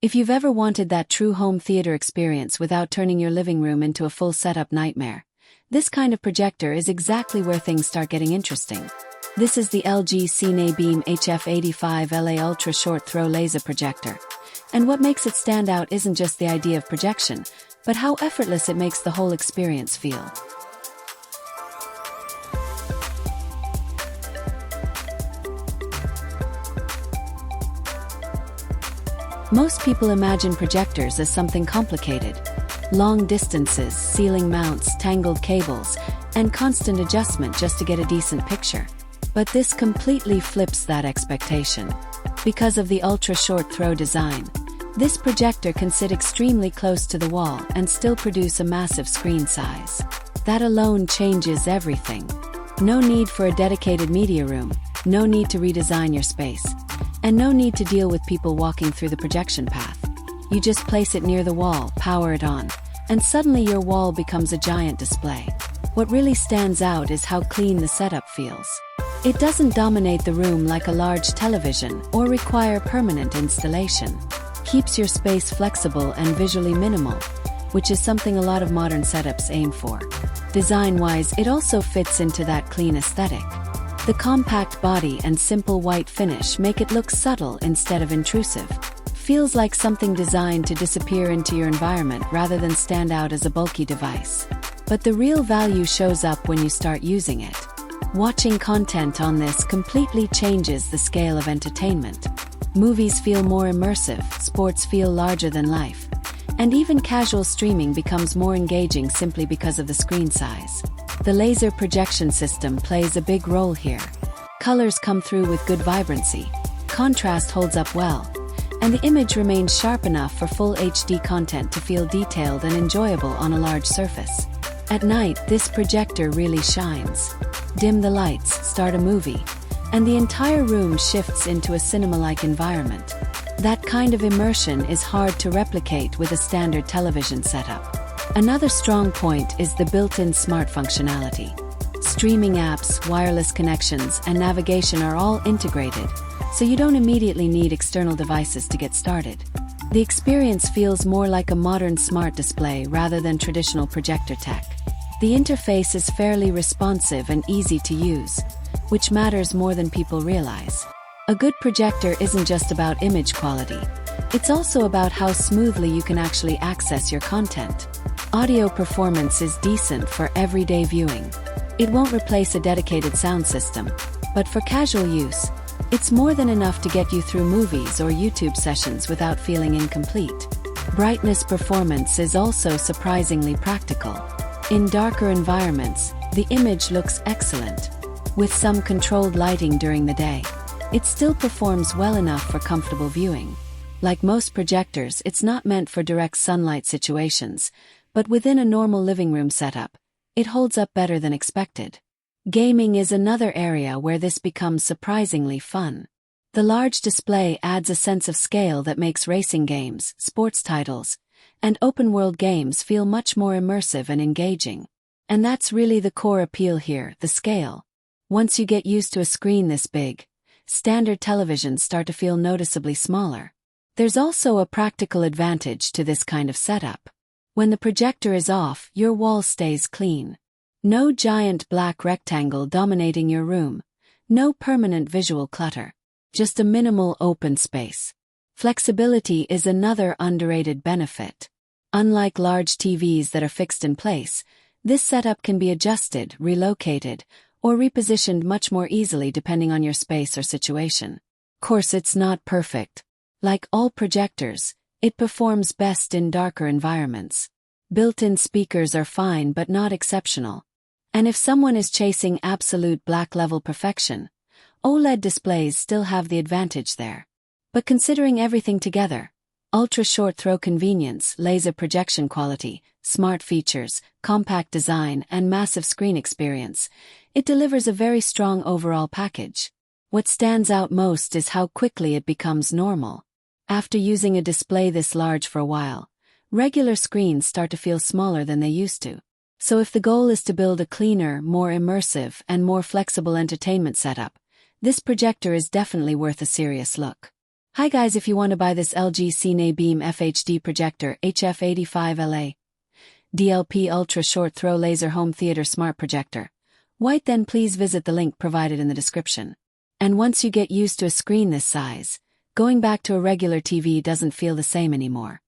If you've ever wanted that true home theater experience without turning your living room into a full setup nightmare, this kind of projector is exactly where things start getting interesting. This is the LG CineBeam HF85LA Ultra Short Throw Laser Projector. And what makes it stand out isn't just the idea of projection, but how effortless it makes the whole experience feel. Most people imagine projectors as something complicated. Long distances, ceiling mounts, tangled cables, and constant adjustment just to get a decent picture. But this completely flips that expectation. Because of the ultra-short throw design, this projector can sit extremely close to the wall and still produce a massive screen size. That alone changes everything. No need for a dedicated media room, no need to redesign your space, and no need to deal with people walking through the projection path. You just place it near the wall, power it on, and suddenly your wall becomes a giant display. What really stands out is how clean the setup feels. It doesn't dominate the room like a large television or require permanent installation. Keeps your space flexible and visually minimal, which is something a lot of modern setups aim for. Design-wise, it also fits into that clean aesthetic. The compact body and simple white finish make it look subtle instead of intrusive. Feels like something designed to disappear into your environment rather than stand out as a bulky device. But the real value shows up when you start using it. Watching content on this completely changes the scale of entertainment. Movies feel more immersive, sports feel larger than life, and even casual streaming becomes more engaging simply because of the screen size. The laser projection system plays a big role here. Colors come through with good vibrancy, contrast holds up well, and the image remains sharp enough for full HD content to feel detailed and enjoyable on a large surface. At night, this projector really shines. Dim the lights, start a movie, and the entire room shifts into a cinema-like environment. That kind of immersion is hard to replicate with a standard television setup. Another strong point is the built-in smart functionality. Streaming apps, wireless connections, and navigation are all integrated, so you don't immediately need external devices to get started. The experience feels more like a modern smart display rather than traditional projector tech. The interface is fairly responsive and easy to use, which matters more than people realize. A good projector isn't just about image quality. It's also about how smoothly you can actually access your content. Audio performance is decent for everyday viewing. It won't replace a dedicated sound system, but for casual use, it's more than enough to get you through movies or YouTube sessions without feeling incomplete. Brightness performance is also surprisingly practical. In darker environments, the image looks excellent. With some controlled lighting during the day, it still performs well enough for comfortable viewing. Like most projectors, it's not meant for direct sunlight situations, but within a normal living room setup, it holds up better than expected. Gaming is another area where this becomes surprisingly fun. The large display adds a sense of scale that makes racing games, sports titles, and open-world games feel much more immersive and engaging. And that's really the core appeal here, the scale. Once you get used to a screen this big, standard televisions start to feel noticeably smaller. There's also a practical advantage to this kind of setup. When the projector is off, your wall stays clean. No giant black rectangle dominating your room. No permanent visual clutter. Just a minimal open space. Flexibility is another underrated benefit. Unlike large TVs that are fixed in place, this setup can be adjusted, relocated, or repositioned much more easily depending on your space or situation. Of course, it's not perfect. Like all projectors, it performs best in darker environments. Built-in speakers are fine but not exceptional. And if someone is chasing absolute black-level perfection, OLED displays still have the advantage there. But considering everything together, ultra-short throw convenience, laser projection quality, smart features, compact design, and massive screen experience, it delivers a very strong overall package. What stands out most is how quickly it becomes normal. After using a display this large for a while, regular screens start to feel smaller than they used to. So if the goal is to build a cleaner, more immersive, and more flexible entertainment setup, this projector is definitely worth a serious look. Hi guys, if you want to buy this LG CineBeam FHD projector HF85LA DLP Ultra Short Throw Laser Home Theater Smart Projector white, then please visit the link provided in the description. And once you get used to a screen this size, going back to a regular TV doesn't feel the same anymore.